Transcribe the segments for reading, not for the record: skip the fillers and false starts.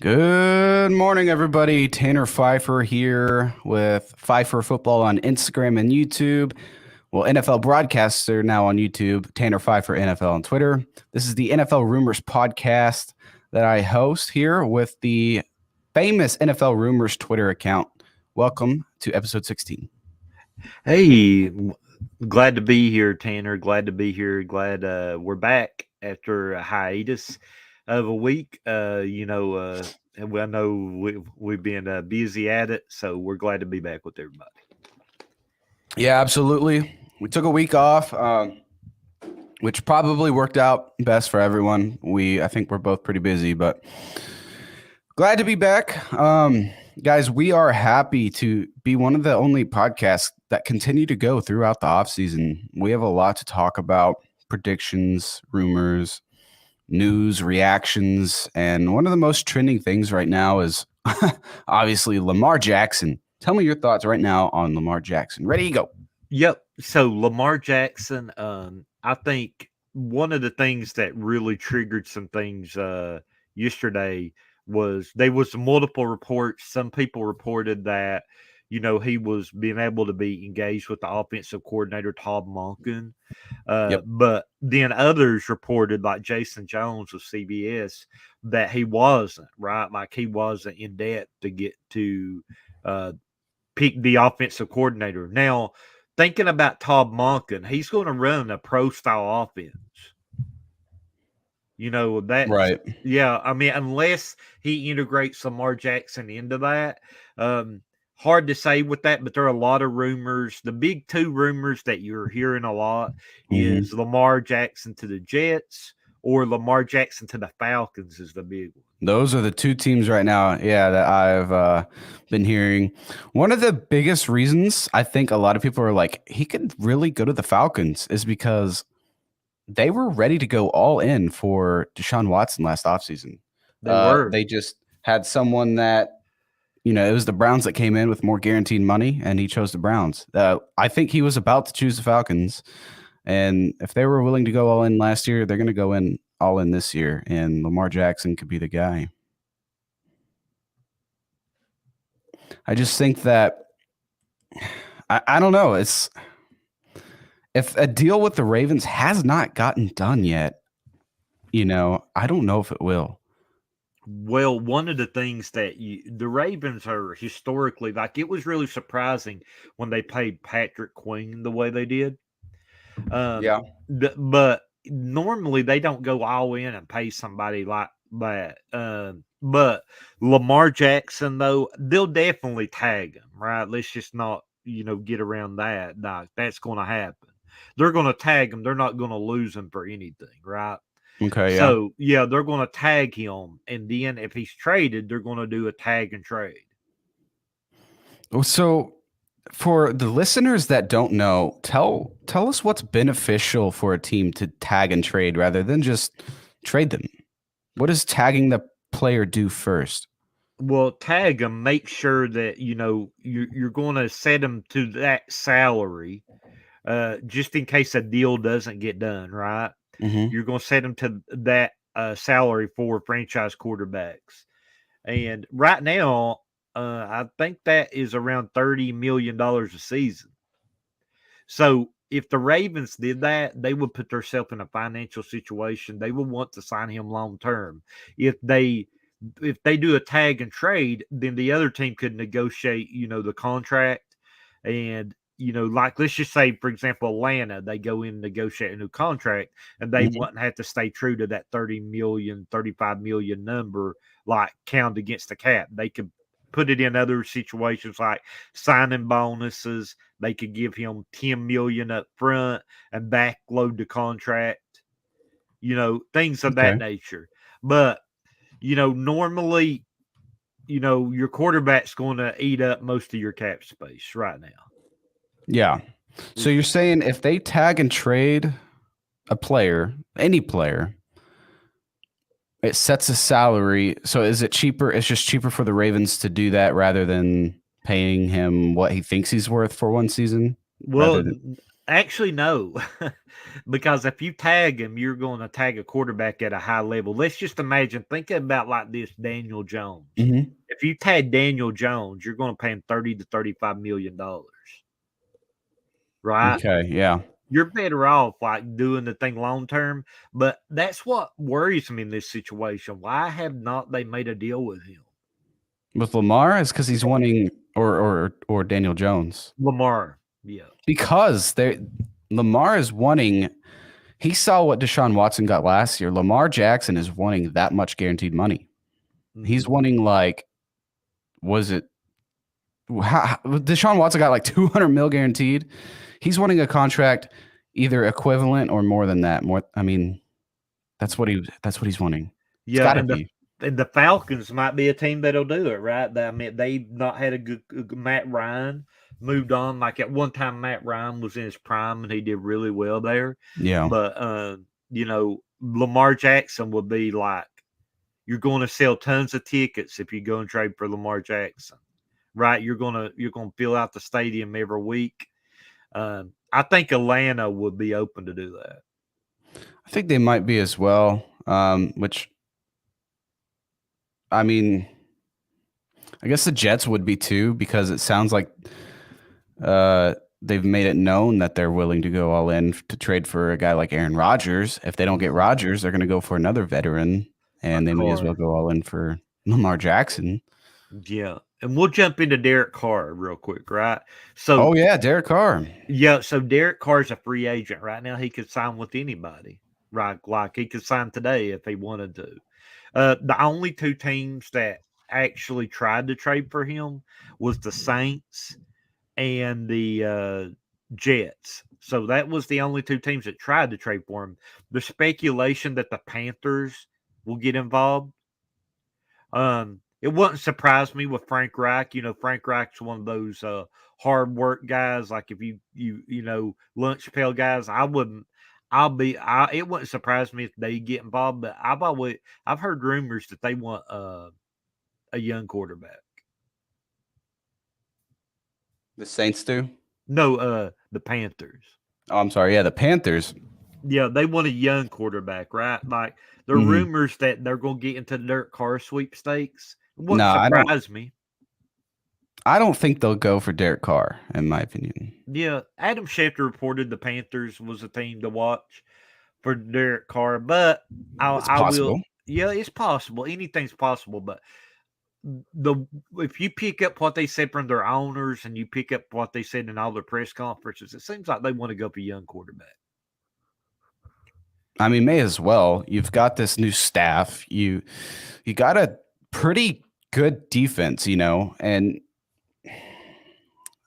Good morning, everybody. Tanner Phifer here with Phifer Football on Instagram and YouTube. Well, NFL broadcasts are now on YouTube. Tanner Phifer NFL on Twitter. This is the NFL Rumors podcast that I host here with the famous NFL Rumors Twitter account. Welcome to episode 16. Hey, glad to be here, Tanner. Glad to be here. Glad we're back after a hiatus of a week. And I know we've been busy at it, so we're glad to be back with everybody. Yeah, absolutely. We took a week off, which probably worked out best for everyone. I think we're both pretty busy, but glad to be back. Guys, we are happy to be one of the only podcasts that continue to go throughout the offseason. We have a lot to talk about: predictions, rumors, news, reactions, and one of the most trending things right now is obviously Lamar Jackson. Tell me your thoughts right now on Lamar Jackson. Ready to go. Yep. So Lamar Jackson, I think one of the things that really triggered some things yesterday was there was multiple reports. Some people reported that he was being able to be engaged with the offensive coordinator Todd Monken, Yep. but then others reported, like Jason Jones of CBS, that he wasn't right, like he wasn't in debt to get to pick the offensive coordinator. Now, thinking about Todd Monken, he's going to run a pro style offense. That's Right. yeah. I mean, unless he integrates Lamar Jackson into that, hard to say with that. But there are a lot of rumors. The big two rumors that you're hearing a lot is Lamar Jackson to the Jets or Lamar Jackson to the Falcons is the big one. Those are the two teams right now, that I've been hearing. One of the biggest reasons I think a lot of people are like, he could really go to the Falcons is because they were ready to go all in for Deshaun Watson last offseason. They were. They just had someone that, it was the Browns that came in with more guaranteed money, and he chose the Browns. I think he was about to choose the Falcons. And if they were willing to go all in last year, they're going to go in all in this year, and Lamar Jackson could be the guy. I just think that I don't know. If a deal with the Ravens has not gotten done yet, I don't know if it will. Well, one of the things that the Ravens are historically, like, it was really surprising when they paid Patrick Queen the way they did. Yeah. But normally they don't go all in and pay somebody like that. But Lamar Jackson, though, they'll definitely tag him, right? Let's just not, get around that. Nah, that's going to happen. They're going to tag him. They're not going to lose him for anything, right? Okay. Yeah. So, yeah, they're going to tag him. And then if he's traded, they're going to do a tag and trade. So for the listeners that don't know, tell us what's beneficial for a team to tag and trade rather than just trade them. What does tagging the player do first? Well, tag them. Make sure that you're going to set them to that salary, just in case a deal doesn't get done. Right? Mm-hmm. You're going to set them to that salary for franchise quarterbacks, and right now, I think that is around $30 million a season. So if the Ravens did that, they would put themselves in a financial situation. They would want to sign him long term. If they do a tag and trade, then the other team could negotiate, the contract. And, like, let's just say, for example, Atlanta, they go in and negotiate a new contract, and they wouldn't have to stay true to that 30 million, 35 million number, like, count against the cap. They could put it in other situations like signing bonuses. They could give him 10 million up front and backload the contract, things of that nature. But, normally, your quarterback's going to eat up most of your cap space right now. Yeah. So you're saying if they tag and trade a player, any player, it sets a salary. So is it cheaper? It's just cheaper for the Ravens to do that rather than paying him what he thinks he's worth for one season? Well, Actually, no, because if you tag him, you're going to tag a quarterback at a high level. Let's just imagine, think about like this Daniel Jones. Mm-hmm. If you tag Daniel Jones, you're going to pay him $30 to $35 million, right? Okay, yeah. You're better off like doing the thing long term. But that's what worries me in this situation. Why have not they made a deal with him? With Lamar, is because he's wanting, or Daniel Jones, Lamar, yeah. because Lamar is wanting. He saw what Deshaun Watson got last year. Lamar Jackson is wanting that much guaranteed money. He's wanting like, was it? Deshaun Watson got like 200 mil guaranteed. He's wanting a contract either equivalent or more than that. More, I mean, that's what he's wanting. It's Yeah, gotta be. and the Falcons might be a team that'll do it, right? I mean, they've not had a good Matt Ryan moved on. Like at one time, Matt Ryan was in his prime and he did really well there. Yeah. But you know, Lamar Jackson will be like, you're going to sell tons of tickets if you go and trade for Lamar Jackson, right? You're gonna fill out the stadium every week. I think Atlanta would be open to do that. I think they might be as well. Which, I mean, I guess the Jets would be too, because it sounds like they've made it known that they're willing to go all in to trade for a guy like Aaron Rodgers. If they don't get Rodgers, they're going to go for another veteran, and they may as well go all in for Lamar Jackson. Yeah. And we'll jump into Derek Carr real quick, right? So, oh yeah, Derek Carr. Yeah, so Derek Carr's a free agent right now. He could sign with anybody, right? Like he could sign today if he wanted to. The only two teams that actually tried to trade for him was the Saints and the Jets. So that was the only two teams that tried to trade for him. The speculation that the Panthers will get involved. It wouldn't surprise me with Frank Reich. You know, Frank Reich's one of those hard work guys. Like if you know, lunch pail guys, it wouldn't surprise me if they get involved. But I've heard rumors that they want a young quarterback. The Saints do? No, the Panthers. Oh, I'm sorry. Yeah, the Panthers. Yeah, they want a young quarterback, right? Like there are rumors that they're going to get into the Derek Carr sweepstakes. It wouldn't surprise me. I don't think they'll go for Derek Carr, in my opinion. Yeah, Adam Schefter reported the Panthers was a team to watch for Derek Carr, but I will. Yeah, it's possible. Anything's possible, but if you pick up what they said from their owners and you pick up what they said in all their press conferences, it seems like they want to go for young quarterback. I mean, may as well. You've got this new staff. You got a pretty good defense, you know, and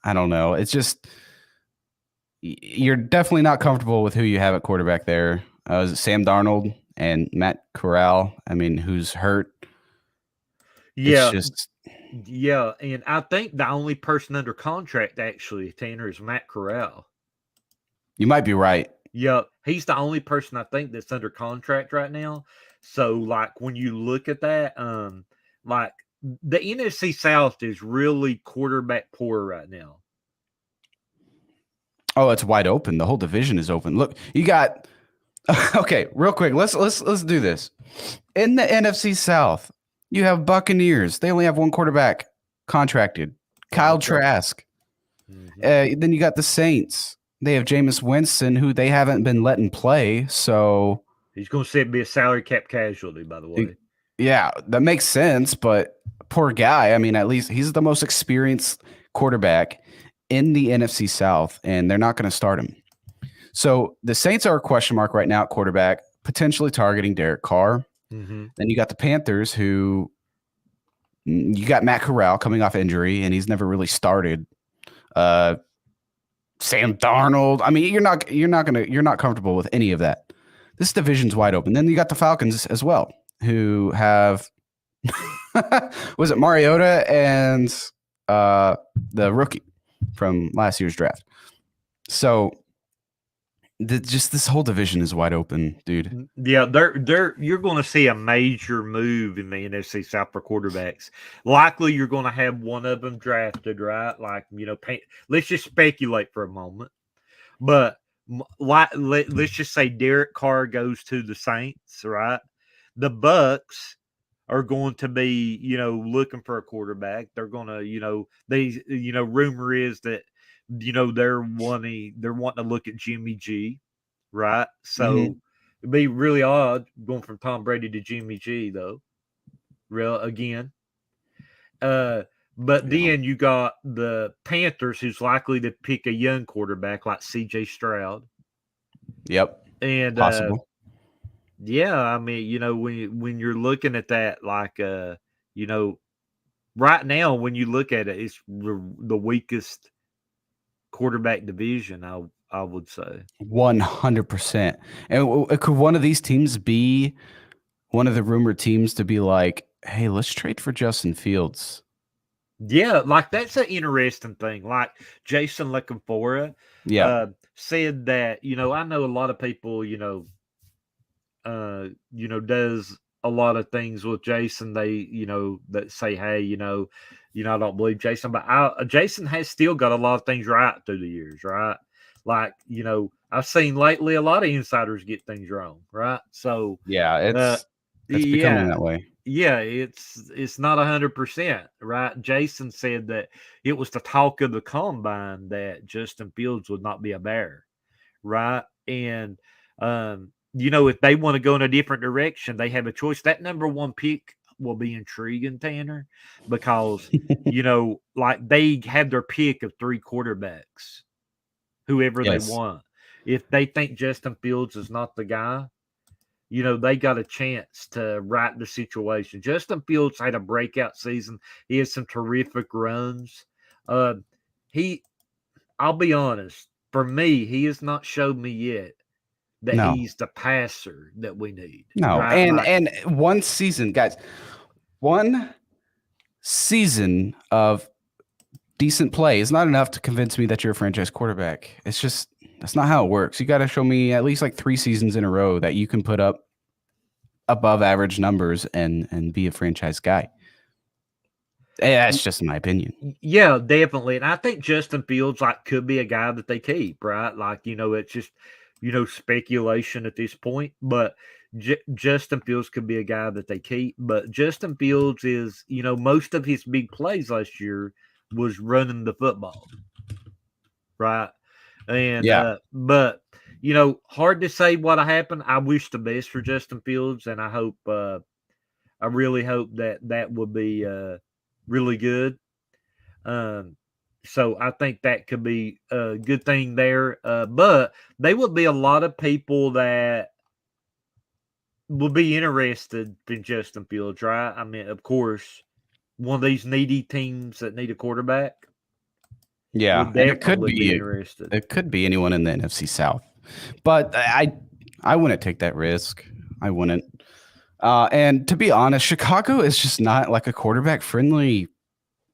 I don't know. It's just you're definitely not comfortable with who you have at quarterback there. Sam Darnold and Matt Corral. I mean, who's hurt? Yeah, yeah, and I think the only person under contract actually, Tanner, is Matt Corral. You might be right. Yeah, he's the only person I think that's under contract right now. So, like, when you look at that, like the NFC South is really quarterback poor right now. Oh, it's wide open. The whole division is open. Look, you got okay. Real quick, let's do this. In the NFC South, you have Buccaneers. They only have one quarterback contracted, Kyle Trask. Then you got the Saints. They have Jameis Winston, who they haven't been letting play. So he's going to be a salary cap casualty, by the way. Yeah, that makes sense. But poor guy. I mean, at least he's the most experienced quarterback in the NFC South, and they're not going to start him. So the Saints are a question mark right now at quarterback, potentially targeting Derek Carr. Then you got the Panthers, who you got Matt Corral coming off injury, and he's never really started. Sam Darnold. I mean, you're not comfortable with any of that. This division's wide open. Then you got the Falcons as well, who have was it Mariota and the rookie from last year's draft. So just this whole division is wide open, dude. Yeah, you're going to see a major move in the NFC South for quarterbacks. Likely, you're going to have one of them drafted, right? Like, you know, let's just speculate for a moment. But let's just say Derek Carr goes to the Saints, right? The Bucks are going to be, looking for a quarterback. They're going to, rumor is that, they're wanting to look at Jimmy G, right? So it'd be really odd going from Tom Brady to Jimmy G, though. Real again. But then you got the Panthers, who's likely to pick a young quarterback like C.J. Stroud. Yep. And possible. Yeah, I mean, when you're looking at that, like, right now, when you look at it, it's the weakest quarterback division. I would say 100%. And could one of these teams be one of the rumored teams to be like, hey, let's trade for Justin Fields? Yeah, like that's an interesting thing. Like Jason LaCanfora said that, I know a lot of people, does a lot of things with Jason. They, that say, hey, I don't believe Jason, but Jason has still got a lot of things right through the years, right? Like, I've seen lately a lot of insiders get things wrong, right? So it's becoming that way. Yeah, it's not 100%, right? Jason said that it was the talk of the combine that Justin Fields would not be a Bear, right? And if they want to go in a different direction, they have a choice. That number one pick will be intriguing, Tanner, because like they have their pick of 3 quarterbacks, whoever they want. If they think Justin Fields is not the guy, they got a chance to right the situation. Justin Fields had a breakout season. He had some terrific runs. I'll be honest, for me, he has not showed me yet that he's the passer that we need. No, right? and one season, guys, one season of decent play is not enough to convince me that you're a franchise quarterback. It's just that's not how it works. You got to show me at least like 3 seasons in a row that you can put up above average numbers and be a franchise guy. That's just my opinion. Yeah, definitely. And I think Justin Fields could be a guy that they keep, right? Like, it's just, speculation at this point, but Justin Fields could be a guy that they keep. But Justin Fields is, most of his big plays last year was running the football, right? And but hard to say what happened. I wish the best for Justin Fields, and I hope, I really hope that will be really good. So I think that could be a good thing there. But there would be a lot of people that will be interested in Justin Fields, right? I mean, of course, one of these needy teams that need a quarterback. Yeah, and it could be interested. It could be anyone in the NFC South, but I wouldn't take that risk. I wouldn't. And to be honest, Chicago is just not like a quarterback friendly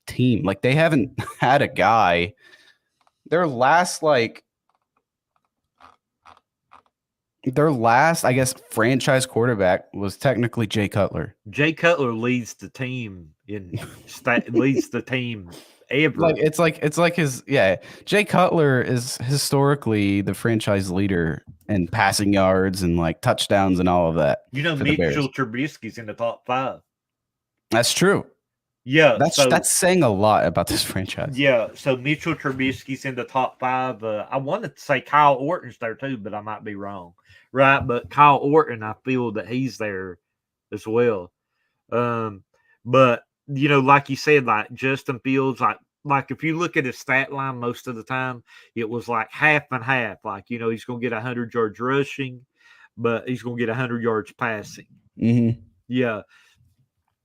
team. Like they haven't had a guy. Their last, I guess, franchise quarterback was technically Jay Cutler. Jay Cutler leads the team leads the team ever. It's like his Jay Cutler is historically the franchise leader in passing yards and like touchdowns and all of that. Mitchell Trubisky's in the top 5. That's true. Yeah, that's saying a lot about this franchise. Yeah, so Mitchell Trubisky's in the top 5. I wanted to say Kyle Orton's there too, but I might be wrong, right? But Kyle Orton, I feel that he's there as well. But like you said, like Justin Fields, like if you look at his stat line, most of the time it was like half and half. Like he's going to get 100 yards rushing, but he's going to get 100 yards passing. Mm-hmm. Yeah.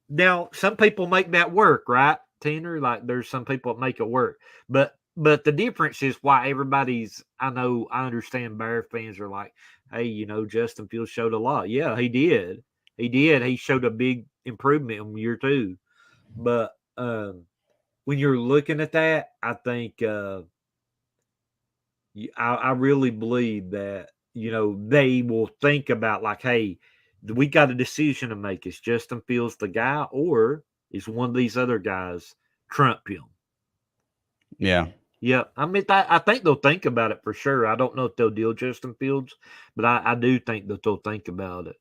Now, some people make that work, right, Tanner? Like, there's some people that make it work. But the difference is why everybody's – I understand Bear fans are like, hey, Justin Fields showed a lot. Yeah, he did. He showed a big improvement in year 2. But when you're looking at that, I think I really believe that, they will think about like, hey, we got a decision to make. Is Justin Fields the guy, or is one of these other guys trump him? Yeah. Yeah, I mean, I think they'll think about it for sure. I don't know if they'll deal Justin Fields, but I do think that they'll think about it.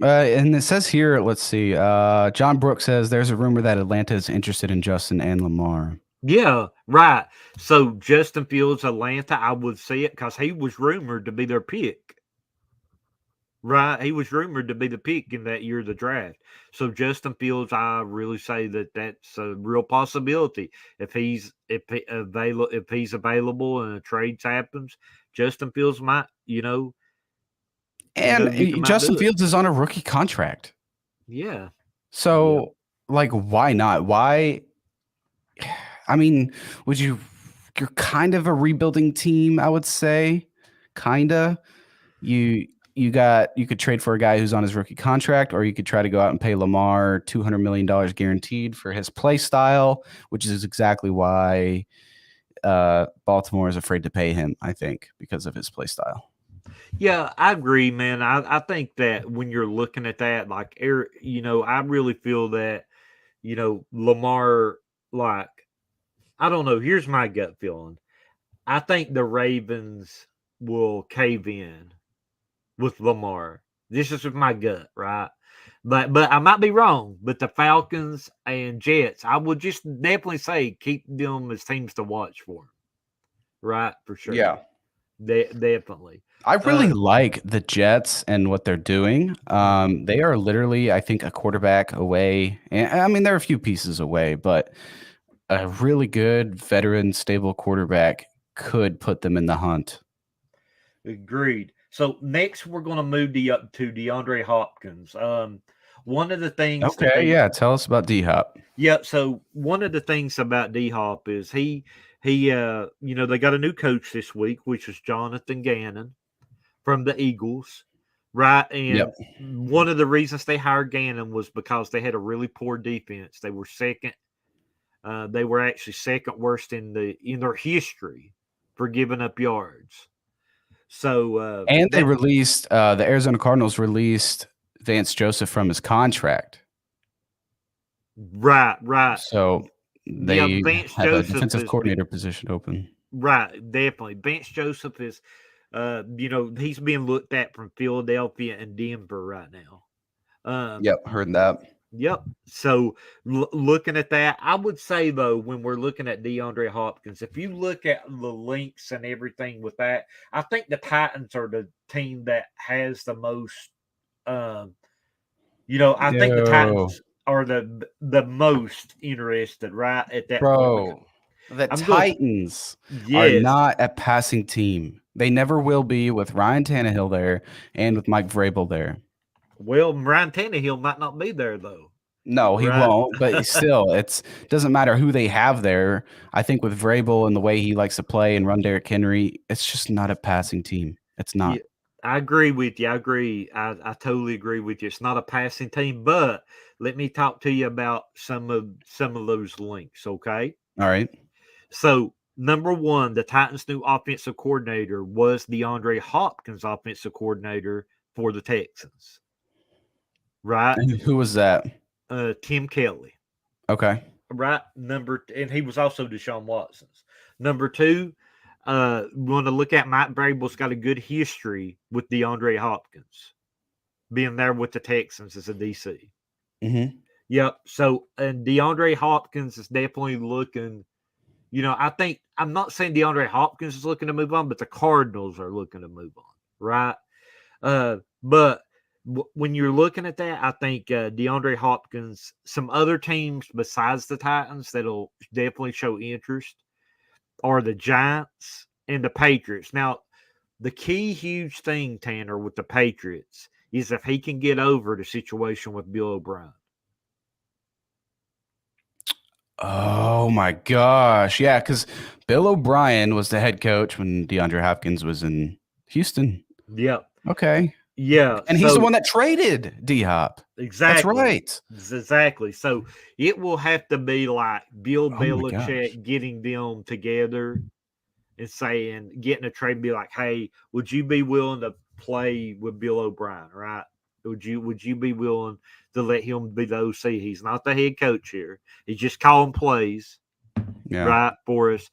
And it says here, let's see. John Brooks says there's a rumor that Atlanta is interested in Justin and Lamar. Yeah, right. So Justin Fields, Atlanta, I would see it because he was rumored to be their pick. Right, he was rumored to be the pick in that year of the draft. So Justin Fields, I really say that that's a real possibility. If he's available and a trade happens, Justin Fields might, And might Justin do it. Fields is on a rookie contract. Yeah. So, like, why not? Why? I mean, you're kind of a rebuilding team, I would say. Kinda. You could trade for a guy who's on his rookie contract, or you could try to go out and pay Lamar $200 million guaranteed for his play style, which is exactly why Baltimore is afraid to pay him, I think, because of his play style. Yeah, I agree, man. I think that when you're looking at that, like, I really feel that, Lamar, like, I don't know. Here's my gut feeling. I think the Ravens will cave in with Lamar. This is my gut, right? But I might be wrong. But the Falcons and Jets, I would just definitely say keep them as teams to watch for. Right, for sure. Yeah. Definitely. I really like the Jets and what they're doing. They are literally, I think, a quarterback away. And I mean, they're a few pieces away, but a really good veteran, stable quarterback could put them in the hunt. Agreed. So next, we're going to move to DeAndre Hopkins. One of the things Tell us about D-Hop. Yeah, so one of the things about D-Hop is they got a new coach this week, which is Jonathan Gannon from the Eagles, right? And one of the reasons they hired Gannon was because they had a really poor defense. They were second. They were actually second worst in their history for giving up yards. So and they released the Arizona Cardinals released Vance Joseph from his contract. Right. So they Vance have Joseph a defensive coordinator position open. Right, definitely. Vance Joseph is, he's being looked at from Philadelphia and Denver right now. Heard that. Yep. So looking at that, I would say though, when we're looking at DeAndre Hopkins, if you look at the links and everything with that, I think the Titans are the team that has the most. I think the Titans are the most interested, right, at that point. The Titans are not a passing team. They never will be with Ryan Tannehill there and with Mike Vrabel there. Well, Ryan Tannehill might not be there though. No, he won't. But still, it doesn't matter who they have there. I think with Vrabel and the way he likes to play and run Derrick Henry, it's just not a passing team. It's not. Yeah, I agree with you. I agree. I totally agree with you. It's not a passing team, but let me talk to you about some of those links. Okay. All right. So number one, the Titans' new offensive coordinator was DeAndre Hopkins' offensive coordinator for the Texans. Right. And who was that? Tim Kelly. Okay. Right. And he was also Deshaun Watson's. Number two, we want to look at Mike Vrabel's got a good history with DeAndre Hopkins being there with the Texans as a DC. Mm-hmm. Yep. So, and DeAndre Hopkins is definitely looking, I think, I'm not saying DeAndre Hopkins is looking to move on, but the Cardinals are looking to move on. Right. But when you're looking at that, I think DeAndre Hopkins, some other teams besides the Titans that'll definitely show interest are the Giants and the Patriots. Now, the key huge thing, Tanner, with the Patriots is if he can get over the situation with Bill O'Brien. Oh, my gosh. Yeah, because Bill O'Brien was the head coach when DeAndre Hopkins was in Houston. Yep. Okay. Yeah. And he's the one that traded D-Hop. Exactly. That's right. Exactly. So it will have to be like Bill Belichick getting them together and getting a trade, be like, hey, would you be willing to play with Bill O'Brien, right? Would you be willing to let him be the OC? He's not the head coach here. He's just calling plays. Yeah. right, for us.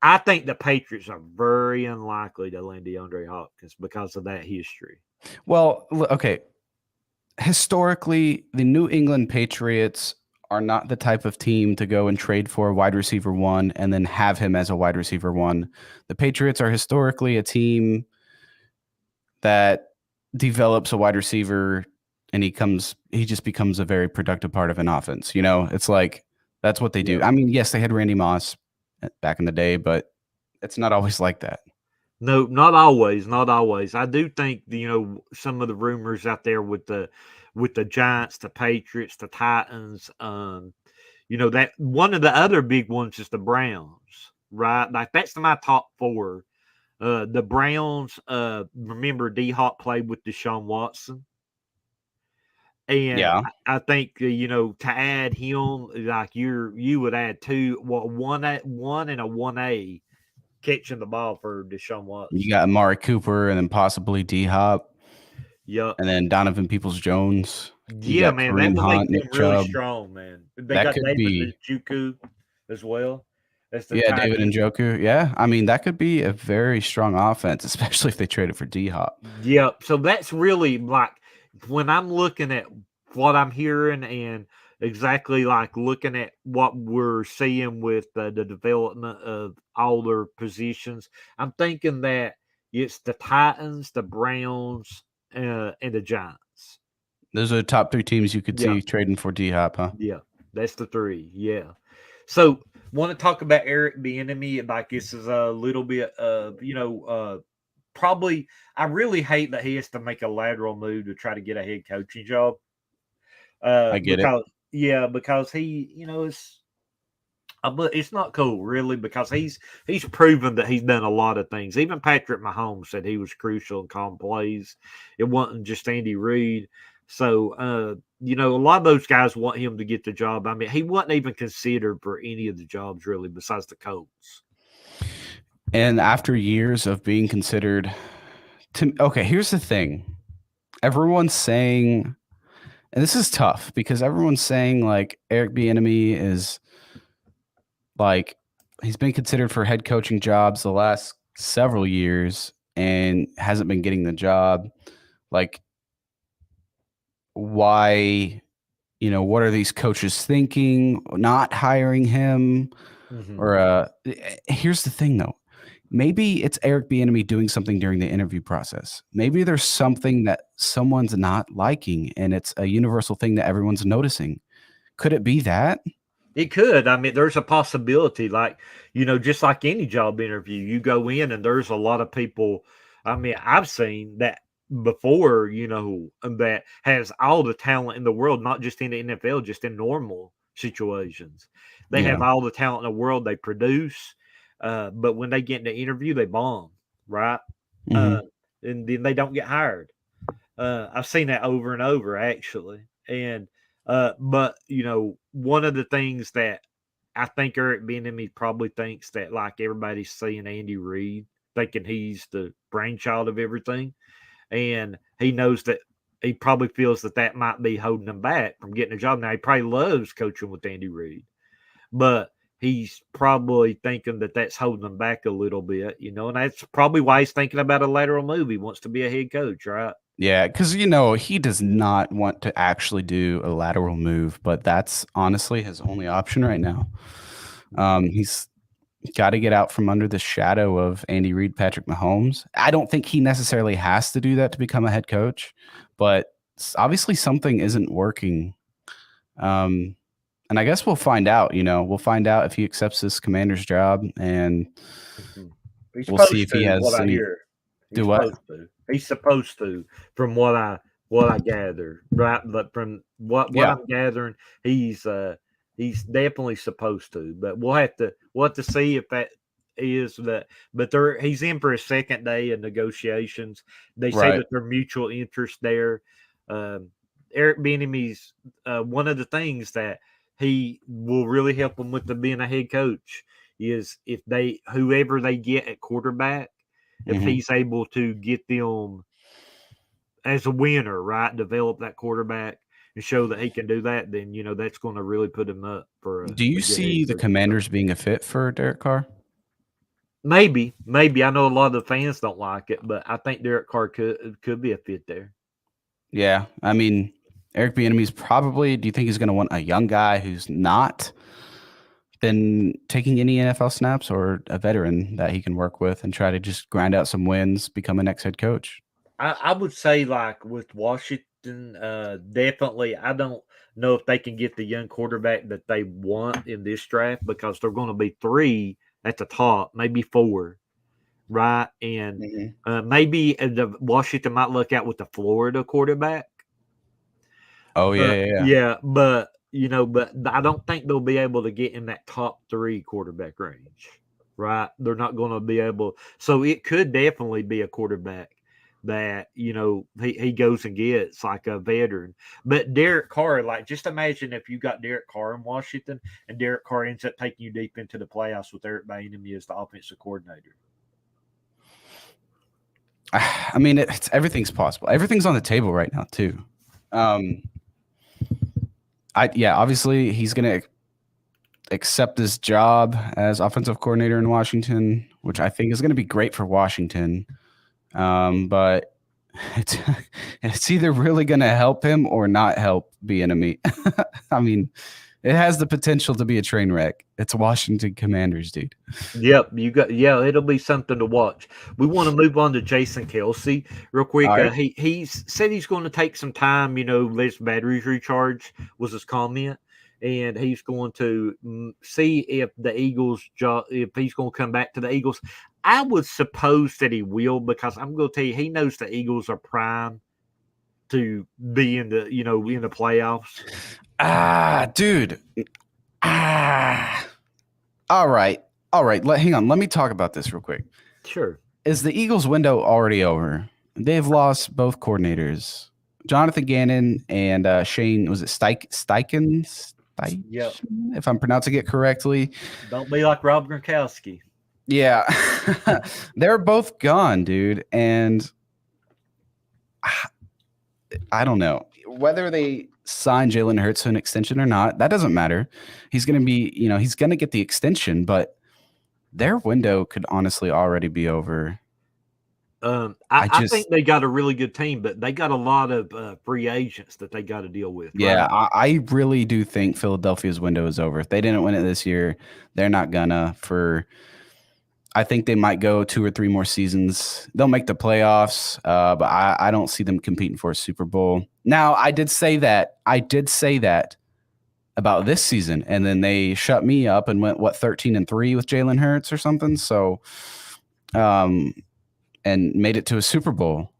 I think the Patriots are very unlikely to land DeAndre Hopkins because of that history. Well, okay. Historically, the New England Patriots are not the type of team to go and trade for a wide receiver one and then have him as a wide receiver one. The Patriots are historically a team that develops a wide receiver and he just becomes a very productive part of an offense. You know, it's like that's what they do. Yeah. I mean, yes, they had Randy Moss back in the day, but it's not always like that. No, not always, not always. I do think some of the rumors out there with the Giants, the Patriots, the Titans, that one of the other big ones is the Browns, right? Like that's my top four. The Browns, remember D Hop played with Deshaun Watson. And Yeah. I think to add him, like you would add two, one and a 1A catching the ball for Deshaun Watson. You got Amari Cooper and then possibly D Hop Yep. and then Donovan Peoples Jones. You Yeah, got man, that Kareem would make Hunt, them Nick really Chubb. strong, man. They That got could David be Njoku as well. That's the Yeah, tight David end. Njoku. Yeah, I mean that could be a very strong offense, especially if they traded for D Hop. Yep. So that's really like when I'm looking at what I'm hearing and exactly like looking at what we're seeing with the development of all their positions, I'm thinking that it's the Titans, the Browns, and the Giants. Those are the top three teams you could Yeah. see trading for D Hop, huh? Yeah. That's the three. Yeah. So want to talk about Eric Bieniemy? Like this is a little bit of probably I really hate that he has to make a lateral move to try to get a head coaching job. I get it. Because he, but it's not cool really because he's proven that he's done a lot of things. Even Patrick Mahomes said he was crucial in calling plays. It wasn't just Andy Reid. So a lot of those guys want him to get the job. I mean, he wasn't even considered for any of the jobs really besides the Colts. And after years of being considered okay, here's the thing. Everyone's saying, and this is tough because everyone's saying like Eric Bieniemy is like he's been considered for head coaching jobs the last several years and hasn't been getting the job. Like why, what are these coaches thinking not hiring him? Mm-hmm. Or here's the thing though. Maybe it's Eric Bieniemy doing something during the interview process. Maybe there's something that someone's not liking and it's a universal thing that everyone's noticing. Could it be that? It could. I mean, there's a possibility, like, just like any job interview, you go in and there's a lot of people. I mean, I've seen that before, that has all the talent in the world, not just in the NFL, just in normal situations. They Yeah. have all the talent in the world, they produce, but when they get in the interview, they bomb, right? Mhm. And then they don't get hired. I've seen that over and over actually. And but one of the things that I think Eric Bieniemy probably thinks that like everybody's seeing Andy Reid, thinking he's the brainchild of everything, and he knows that he probably feels that that might be holding him back from getting a job. Now he probably loves coaching with Andy Reid, but he's probably thinking that that's holding him back a little bit, and that's probably why he's thinking about a lateral move. He wants to be a head coach, right? Yeah, because he does not want to actually do a lateral move, but that's honestly his only option right now. He's got to get out from under the shadow of Andy Reid, Patrick Mahomes. I don't think he necessarily has to do that to become a head coach, but obviously something isn't working. And I guess we'll find out. We'll find out if he accepts this commander's job, and He's we'll see supposed if he to, what has I any. hear. Do He's what? supposed to. He's supposed to, from what I gather, right? But from what Yeah. I'm gathering, he's definitely supposed to. But we'll have to see if that is that. But he's in for a second day of negotiations. They say Right. that there's mutual interest there. Eric Bieniemy's one of the things that he will really help him with being a head coach is if whoever they get at quarterback, if Mhm. he's able to get them as a winner, right? Develop that quarterback, and show that he can do that, then that's going to really put him up for Do you see the Commanders being a fit for Derek Carr? Maybe. I know a lot of the fans don't like it, but I think Derek Carr could be a fit there. Yeah, I mean, Eric Bieniemy's probably. Do you think he's going to want a young guy who's not been taking any NFL snaps, or a veteran that he can work with and try to just grind out some wins, become a next head coach? I would say, like with Washington, definitely. I don't know if they can get the young quarterback that they want in this draft, because they're going to be 3 at the top, maybe 4, right? And maybe Washington might look out with the Florida quarterback. Oh, yeah. But I don't think they'll be able to get in that top 3 quarterback range, right? They're not going to be able. So it could definitely be a quarterback that he goes and gets, like a veteran. But Derek Carr, like, just imagine if you got Derek Carr in Washington and Derek Carr ends up taking you deep into the playoffs with Eric Bieniemy as the offensive coordinator. I mean, everything's possible. Everything's on the table right now too. Obviously he's going to accept this job as offensive coordinator in Washington, which I think is going to be great for Washington. But it's either really going to help him or not help Bieniemy. I mean, it has the potential to be a train wreck. It's Washington Commanders, dude. Yep, it'll be something to watch. We want to move on to Jason Kelce real quick. Right. He said he's going to take some time, let his batteries recharge, was his comment. And he's going to see if the Eagles, if he's going to come back to the Eagles. I would suppose that he will, because I'm going to tell you, he knows the Eagles are prime to be in the, in the playoffs. Dude. All right. Hang on. Let me talk about this real quick. Sure. Is the Eagles window already over? They've lost both coordinators, Jonathan Gannon and Shane. Was it Steichen? Yep. If I'm pronouncing it correctly. Don't be like Rob Gronkowski. Yeah. They're both gone, dude. And I don't know whether they sign Jalen Hurts to an extension or not. That doesn't matter. He's going to be, he's going to get the extension, but their window could honestly already be over. I think they got a really good team, but they got a lot of free agents that they got to deal with. Yeah, right? I really do think Philadelphia's window is over. If they didn't win it this year, they're not gonna. I think they might go 2 or 3 more seasons. They'll make the playoffs, but I don't see them competing for a Super Bowl. Now, I did say that about this season, and then they shut me up and went 13-3 with Jalen Hurts or something. So, and made it to a Super Bowl.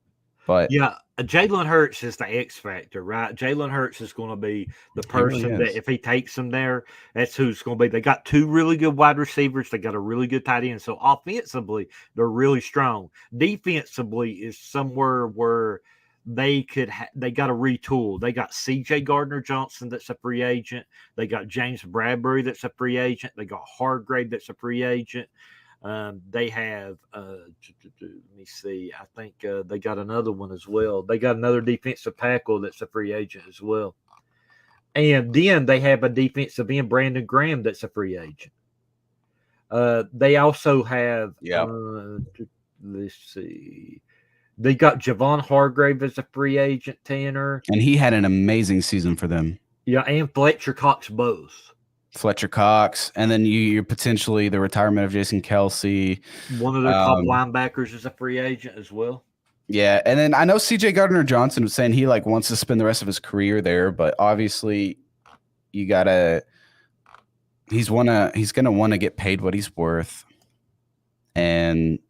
But yeah, Jalen Hurts is the X factor, right? Jalen Hurts is going to be the person that if he takes them there, that's who's going to be. They got 2 really good wide receivers. They got a really good tight end. So offensively, they're really strong. Defensively is somewhere where they got to retool. They got C.J. Gardner-Johnson that's a free agent. They got James Bradbury that's a free agent. They got Hargrave that's a free agent. They have, let me see, I think they got another one as well. They got another defensive tackle that's a free agent as well. And then they have a defensive end, Brandon Graham, that's a free agent. They also have, let's see, they got Javon Hargrave as a free agent, Tanner. And he had an amazing season for them. Yeah, and Fletcher Cox both. Fletcher Cox, and then you're potentially the retirement of Jason Kelce. One of their top linebackers is a free agent as well. Yeah, and then I know C.J. Gardner-Johnson was saying he wants to spend the rest of his career there, but obviously you gotta. He's gonna want to get paid what he's worth, and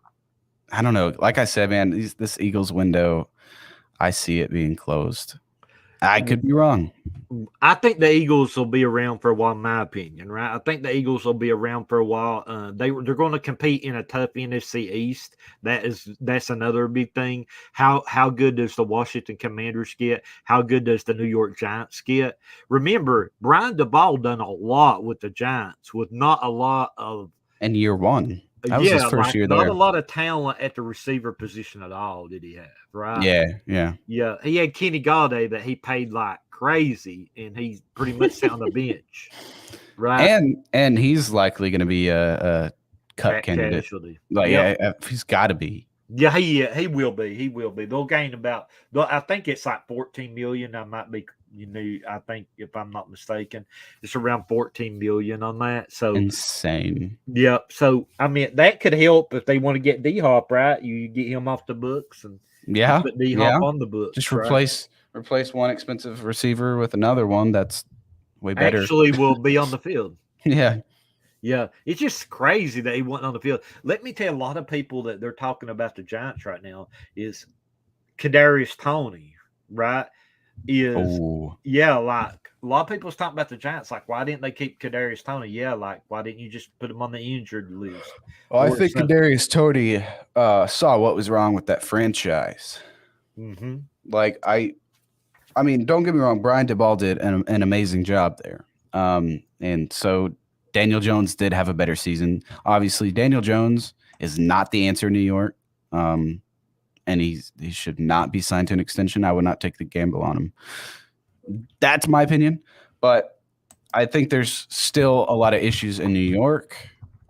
I don't know. Like I said, man, this Eagles window, I see it being closed. I could be wrong. I think the Eagles will be around for a while, in my opinion, right? I think the Eagles will be around for a while. They're going to compete in a tough NFC East. That's another big thing. How good does the Washington Commanders get? How good does the New York Giants get? Remember, Brian DeBall done a lot with the Giants with not a lot of in year one. That was his first year not there. a lot of talent at the receiver position at all did he have, right? Yeah. Yeah, he had Kenny Galladay that he paid like crazy, and he's pretty much sat on the bench, right? And he's likely going to be a cut candidate. Casualty. Like, Yep. yeah, he's got to be. Yeah, he will be. He will be. They'll gain I think it's like 14 million. I might be, I think if I'm not mistaken, it's around 14 million on that. So Insane. yeah. So I mean, that could help if they want to get D Hop, right? You get him off the books and put D Hop on the books. Just right? replace one expensive receiver with another one that's way better. Actually, will be on the field. Yeah. Yeah, it's just crazy that he wasn't on the field. Let me tell a lot of people that they're talking about the Giants right now is Kadarius Toney, right? Yeah, like a lot of people's talking about the Giants. Like, why didn't they keep Kadarius Toney? Yeah, like why didn't you just put him on the injured list? Well, I think Kadarius Toney saw what was wrong with that franchise. Mm-hmm. Like I mean, don't get me wrong, Brian DeBall did an amazing job there, and so Daniel Jones did have a better season. Obviously, Daniel Jones is not the answer in New York, and he should not be signed to an extension. I would not take the gamble on him. That's my opinion, but I think there's still a lot of issues in New York.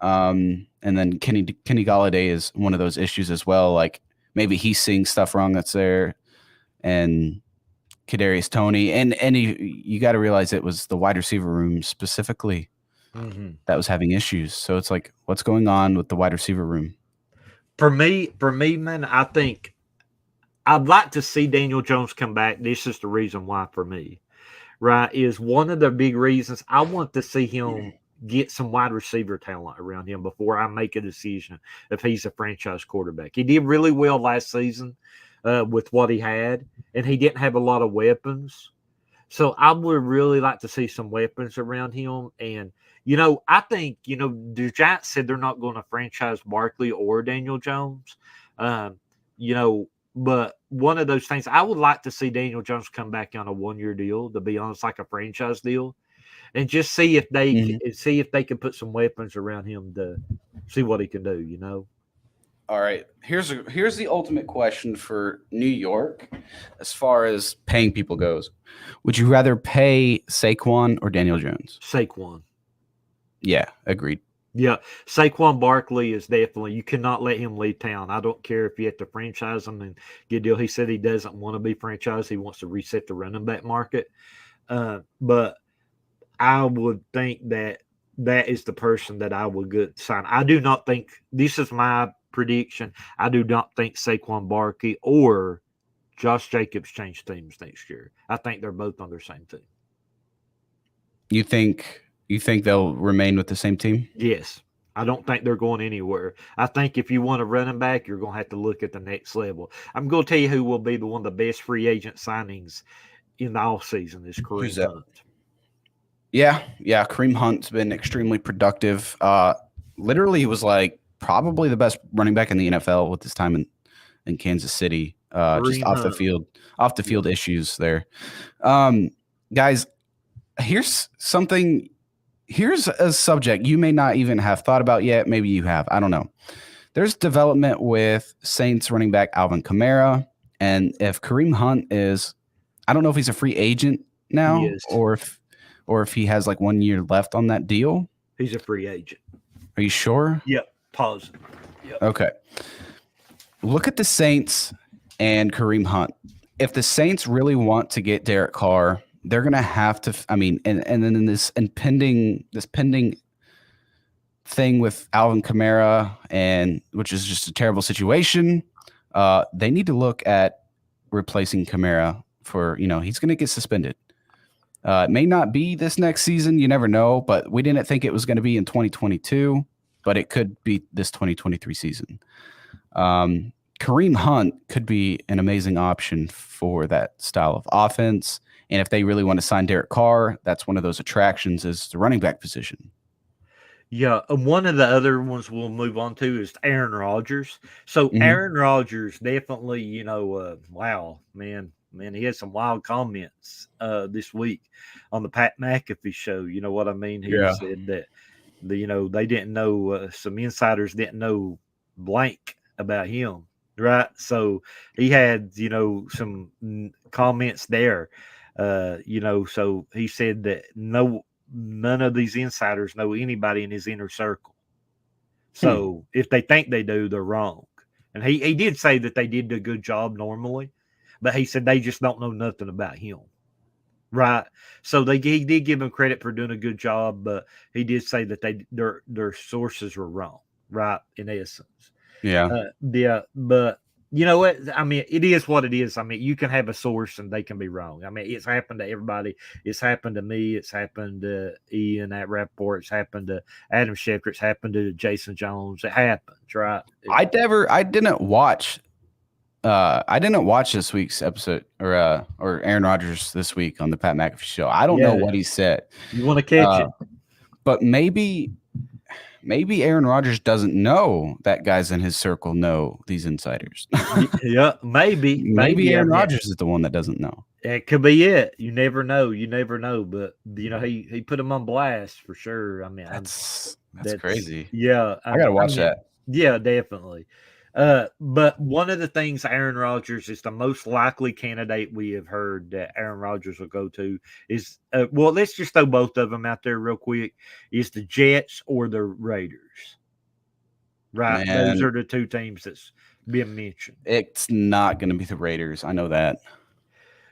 And then Kenny Galladay is one of those issues as well. Like maybe he's seeing stuff wrong that's there, and Kadarius Toney, and you got to realize it was the wide receiver room specifically that was having issues. So it's like, what's going on with the wide receiver room? For me, man, I think I'd like to see Daniel Jones come back. This is the reason why for me, right? Is one of the big reasons I want to see him get some wide receiver talent around him before I make a decision if he's a franchise quarterback. He did really well last season with what he had, and he didn't have a lot of weapons. So I would really like to see some weapons around him. And I think, the Giants said they're not going to franchise Barkley or Daniel Jones. But one of those things, I would like to see Daniel Jones come back on a 1-year deal, to be honest, like a franchise deal, and just see if they can put some weapons around him to see what he can do, All right. Here's the ultimate question for New York as far as paying people goes. Would you rather pay Saquon or Daniel Jones? Saquon. Yeah, agreed. Yeah, Saquon Barkley is definitely, you cannot let him leave town. I don't care if you have to franchise him and get a deal. He said he doesn't want to be franchised. He wants to reset the running back market. But I would think that is the person that I would sign. I do not think, this is my prediction, I do not think Saquon Barkley or Josh Jacobs change teams next year. I think they're both on their same team. You think they'll remain with the same team? Yes. I don't think they're going anywhere. I think if you want a running back, you're going to have to look at the next level. I'm going to tell you who will be one of the best free agent signings in the offseason is Kareem Hunt. Yeah. Kareem Hunt's been extremely productive. Literally, he was like probably the best running back in the NFL with his time in Kansas City. Just off the field issues there. Guys, here's a subject you may not even have thought about yet. Maybe you have. I don't know. There's development with Saints running back Alvin Kamara. And if Kareem Hunt is, I don't know if he's a free agent now or if he has like 1 year left on that deal. He's a free agent. Are you sure? Yep. Positive. Yep. Okay. Look at the Saints and Kareem Hunt. If the Saints really want to get Derek Carr, they're going to have to, and then in this pending thing with Alvin Kamara, and which is just a terrible situation, they need to look at replacing Kamara for, he's going to get suspended. It may not be this next season. You never know, but we didn't think it was going to be in 2022, but it could be this 2023 season. Kareem Hunt could be an amazing option for that style of offense. And if they really want to sign Derek Carr, that's one of those attractions is the running back position. Yeah, one of the other ones we'll move on to is Aaron Rodgers. So Aaron Rodgers definitely, wow, man, he had some wild comments this week on the Pat McAfee show. You know what I mean? He said that They didn't know, some insiders didn't know blank about him, right? So he had, some comments there, so he said that none of these insiders know anybody in his inner circle. So if they think they do, they're wrong. And he did say that they did a good job normally, but he said they just don't know nothing about him. Right. So he did give him credit for doing a good job, but he did say that their sources were wrong, right? In essence. Yeah. Yeah, but you know what? I mean, it is what it is. I mean, you can have a source and they can be wrong. I mean, it's happened to everybody. It's happened to me. It's happened to Ian at Rapport. It's happened to Adam Schefter. It's happened to Jason Jones. It happens, right? I didn't watch this week's episode or Aaron Rodgers this week on the Pat McAfee show. I don't know what he said. You want to catch it. But maybe Aaron Rodgers doesn't know that guys in his circle know these insiders. Yeah, maybe. Maybe Aaron Rodgers is the one that doesn't know. It could be it. You never know. But he put him on blast for sure. I mean, that's crazy. Yeah, I gotta watch that. Yeah, definitely. But one of the things Aaron Rodgers is the most likely candidate we have heard that Aaron Rodgers will go to is, let's just throw both of them out there real quick, is the Jets or the Raiders. Right. Man, those are the two teams that's been mentioned. It's not going to be the Raiders. I know that.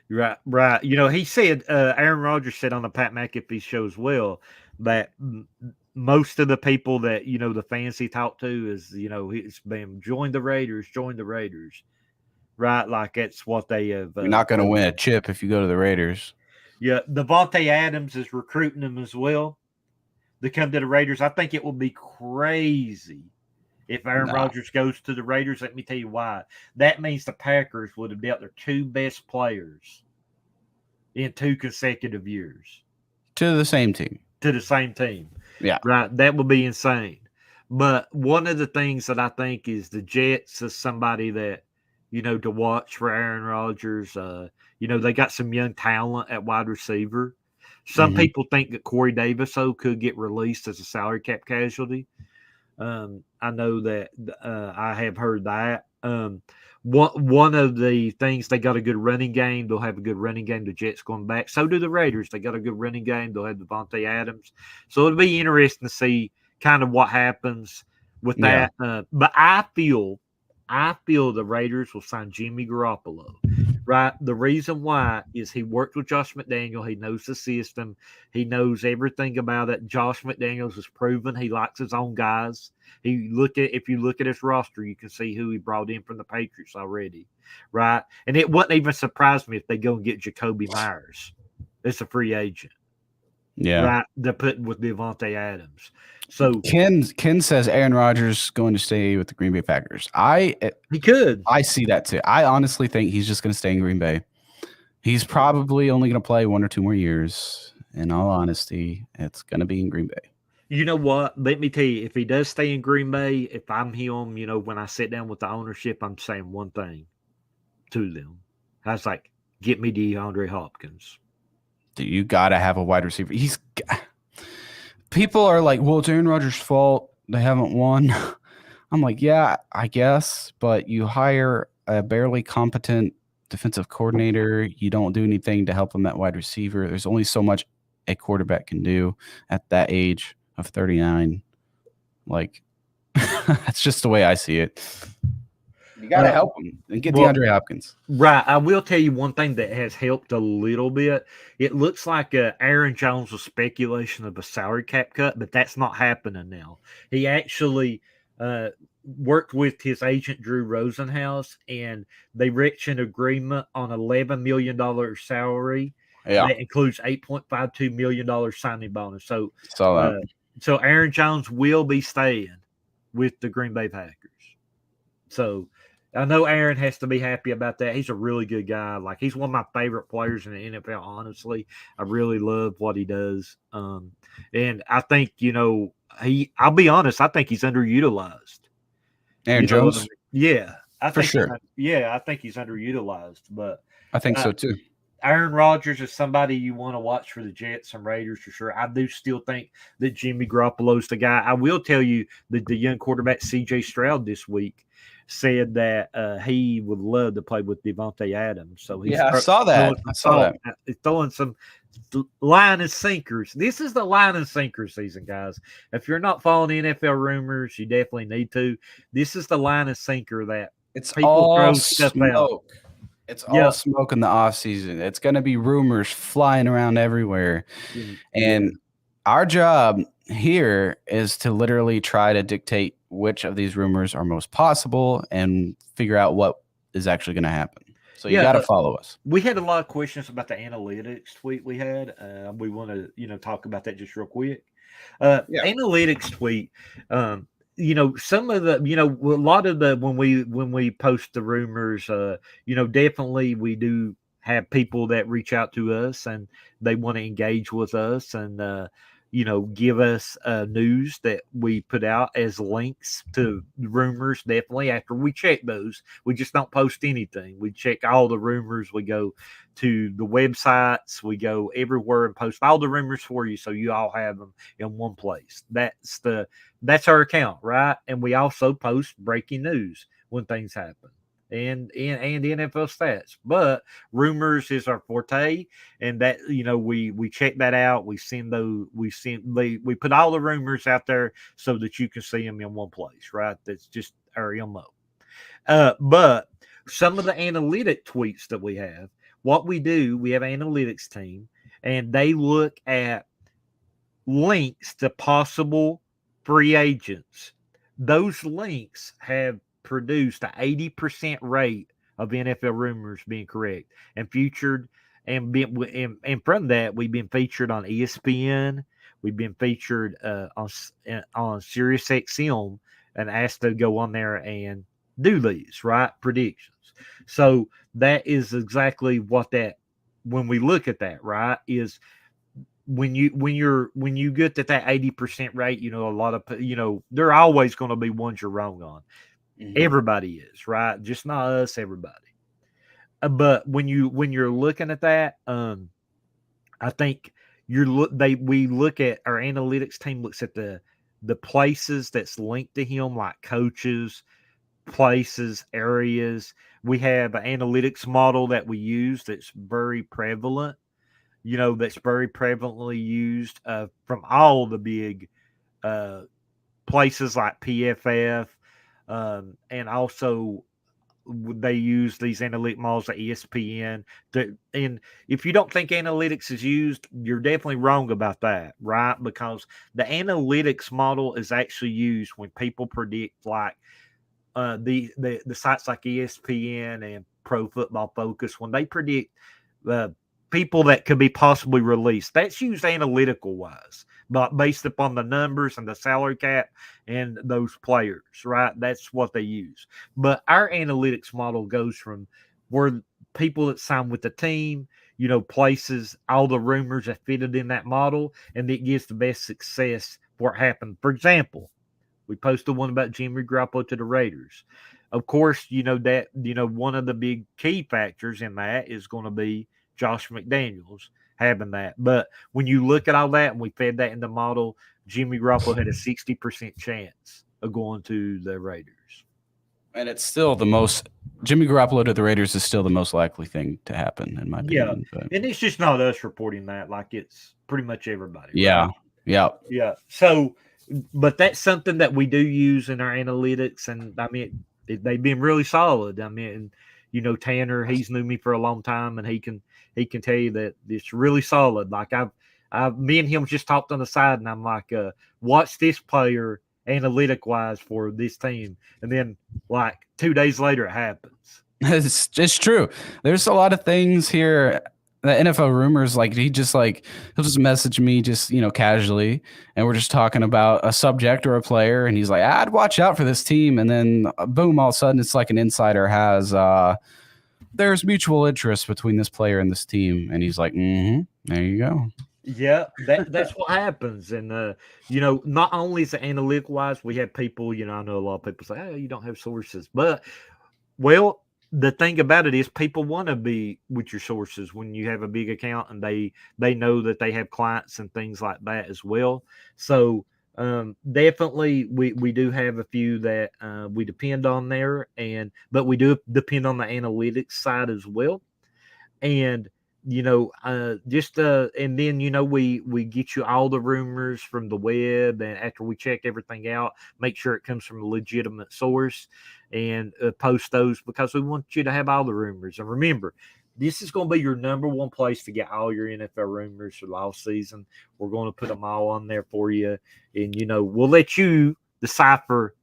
Right. He said, Aaron Rodgers said on the Pat McAfee show as well, that most of the people that, the fans he talked to is, it's been join the Raiders, right? Like that's what they have. You're not going to win a chip if you go to the Raiders. Yeah. Devontae Adams is recruiting them as well to come to the Raiders. I think it will be crazy if Aaron Rodgers goes to the Raiders. Let me tell you why. That means the Packers would have dealt their two best players in 2 consecutive years. To the same team. Yeah. Right. That would be insane. But one of the things that I think is the Jets is somebody that, to watch for Aaron Rodgers. They got some young talent at wide receiver. Some people think that Corey Davis could get released as a salary cap casualty. I know that I have heard that. One of the things, they got a good running game. They'll have a good running game. The Jets going back. So do the Raiders. They got a good running game. They'll have Devontae Adams. So it'll be interesting to see kind of what happens with that. But I feel the Raiders will sign Jimmy Garoppolo. Right. The reason why is he worked with Josh McDaniel. He knows the system. He knows everything about it. Josh McDaniels has proven he likes his own guys. If you look at his roster, you can see who he brought in from the Patriots already. Right. And it wouldn't even surprise me if they go and get Jacoby Myers. It's a free agent. Yeah. Right. They're putting with Devontae Adams. So Ken says Aaron Rodgers going to stay with the Green Bay Packers. He could. I see that too. I honestly think he's just going to stay in Green Bay. He's probably only going to play 1 or 2 more years. In all honesty, it's going to be in Green Bay. You know what? Let me tell you, if he does stay in Green Bay, if I'm him, when I sit down with the ownership, I'm saying one thing to them. I was like, get me DeAndre Hopkins. You got to have a wide receiver. People are like, well, it's Aaron Rodgers' fault. They haven't won. I'm like, yeah, I guess. But you hire a barely competent defensive coordinator. You don't do anything to help him at wide receiver. There's only so much a quarterback can do at that age of 39. Like, that's just the way I see it. You got to help him and get DeAndre Hopkins. Right. I will tell you one thing that has helped a little bit. It looks like Aaron Jones was speculation of a salary cap cut, but that's not happening now. He actually worked with his agent, Drew Rosenhaus, and they reached an agreement on $11 million salary. Yeah. That includes $8.52 million signing bonus. So, so Aaron Jones will be staying with the Green Bay Packers. So I know Aaron has to be happy about that. He's a really good guy. Like, he's one of my favorite players in the NFL, honestly. I really love what he does. And I think, I'll be honest, I think he's underutilized. Aaron Jones? I mean? Yeah. For sure. I think he's underutilized. But I think so too. Aaron Rodgers is somebody you want to watch for the Jets and Raiders for sure. I do still think that Jimmy Garoppolo's the guy. I will tell you that the young quarterback C.J. Stroud this week said that he would love to play with Devontae Adams. So he's I saw that. I saw that. He's throwing some line and sinkers. This is the line and sinker season, guys. If you're not following NFL rumors, you definitely need to. This is the line and sinker that It's people all throw stuff out. smoke. It's all smoke in the off season. It's going to be rumors flying around everywhere. And our job here is to literally try to dictate which of these rumors are most possible and figure out what is actually going to happen. So you got to follow us. We had a lot of questions about the analytics tweet we had. We want to, talk about that just real quick. Analytics tweet. Some of the, a lot of the when we post the rumors, definitely we do have people that reach out to us and they want to engage with us and give us news that we put out as links to rumors. Definitely after we check those, we just don't post anything. We check all the rumors. We go to the websites. We go everywhere and post all the rumors for you, so you all have them in one place. That's our account, right? And we also post breaking news when things happen. And NFL stats, but rumors is our forte, and that we check that out. We put all the rumors out there so that you can see them in one place, right? That's just our MO. But some of the analytic tweets that we have, what we do, we have an analytics team, and they look at links to possible free agents. Those links have produced an 80% rate of NFL rumors being correct and featured and from that we've been featured on ESPN, we've been featured on SiriusXM and asked to go on there and do these predictions. So that is exactly what when we look at that, right, is when you get to that 80% rate, a lot of there are always going to be ones you're wrong on. Mm-hmm. Everybody is, right? Just not us, everybody. But when you're looking at that, I think we look at our analytics team looks at the places that's linked to him, like coaches, places, areas. We have an analytics model that we use that's very prevalent, that's very prevalently used from all the big places like PFF. And also they use these analytic models at ESPN. And if you don't think analytics is used, you're definitely wrong about that, right? Because the analytics model is actually used when people predict, like the sites like ESPN and Pro Football Focus, when they predict people that could be possibly released. That's used analytical wise, but based upon the numbers and the salary cap and those players, right? That's what they use. But our analytics model goes from where people that sign with the team, places, all the rumors that fitted in that model, and it gives the best success for what happened. For example, we posted one about Jimmy Garoppolo to the Raiders. Of course, one of the big key factors in that is going to be Josh McDaniels having that. But when you look at all that and we fed that in the model, Jimmy Garoppolo had a 60% chance of going to the Raiders. And it's still Jimmy Garoppolo to the Raiders is still the most likely thing to happen, in my opinion. Yeah, and it's just not us reporting that. Like, it's pretty much everybody. Yeah, right? yeah. So, but that's something that we do use in our analytics, and I mean, they've been really solid. I mean, Tanner, he's knew me for a long time, and he can tell you that it's really solid. Like me and him just talked on the side, and I'm like, watch this player analytic wise for this team, and then like 2 days later it happens. It's true. There's a lot of things here. The NFL rumors, like he'll just message me just casually, and we're just talking about a subject or a player, and he's like, I'd watch out for this team, and then boom, all of a sudden it's like an insider has there's mutual interest between this player and this team, and he's like, there you go. Yeah, that's what happens. And not only is it analytic wise, we have people, I know a lot of people say, you don't have sources, but the thing about it is people want to be with your sources when you have a big account, and they know that they have clients and things like that as well. So definitely we do have a few that we depend on there, but we do depend on the analytics side as well. And and then we get you all the rumors from the web, and after we check everything out, make sure it comes from a legitimate source, and post those, because we want you to have all the rumors. And remember, this is going to be your number one place to get all your NFL rumors for the off season. We're going to put them all on there for you, and we'll let you decipher,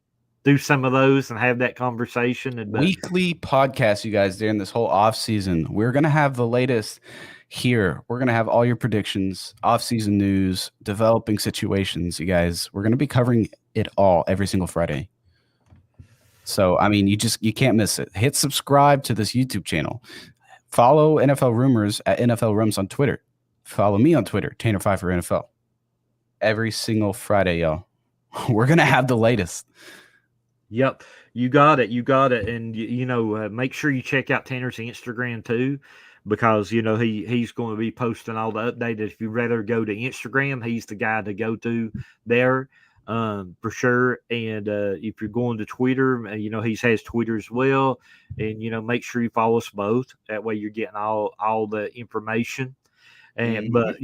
do some of those and have that conversation. And weekly podcast, you guys, during this whole off season. We're going to have the latest here. We're going to have all your predictions, off season news, developing situations, you guys. We're going to be covering it all every single Friday. So, I mean, you can't miss it. Hit subscribe to this YouTube channel. Follow NFL Rumors at NFLRums on Twitter. Follow me on Twitter, Tanner Phifer NFL. Every single Friday, y'all. We're going to have the latest. Yep, you got it. And make sure you check out Tanner's Instagram too, because he's going to be posting all the updates. If you'd rather go to Instagram, he's the guy to go to there, for sure. And if you're going to Twitter, he has Twitter as well. And make sure you follow us both. That way you're getting all the information. And but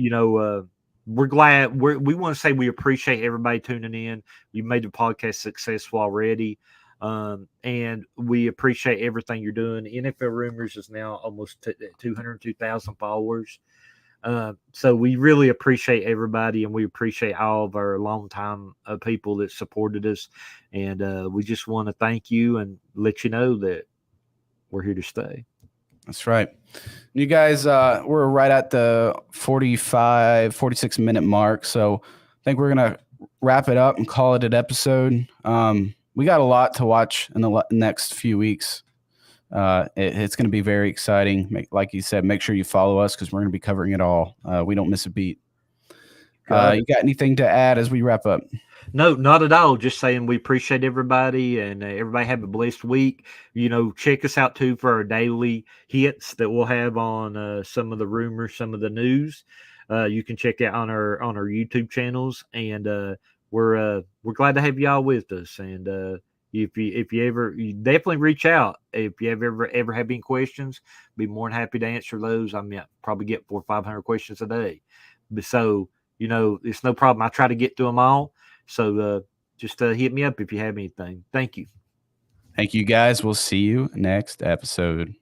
we're glad. We want to say we appreciate everybody tuning in. You made the podcast successful already, and we appreciate everything you're doing. NFL Rumors is now almost 202,000 followers. So we really appreciate everybody, and we appreciate all of our longtime people that supported us. And we just want to thank you and let you know that we're here to stay. That's right. You guys, we're right at the 46 minute mark. So I think we're going to wrap it up and call it an episode. We got a lot to watch in the next few weeks. It's going to be very exciting. Like you said, make sure you follow us, because we're going to be covering it all. We don't miss a beat. You got anything to add as we wrap up? No, not at all. Just saying we appreciate everybody, and everybody have a blessed week. Check us out too for our daily hits that we'll have on some of the rumors, some of the news. You can check out on our YouTube channels, and we're glad to have y'all with us. And if you ever, you definitely reach out if you ever have any questions. Be more than happy to answer those. I mean, I probably get 400 or 500 questions a day, so it's no problem. I try to get to them all. So just hit me up if you have anything. Thank you. Thank you, guys. We'll see you next episode.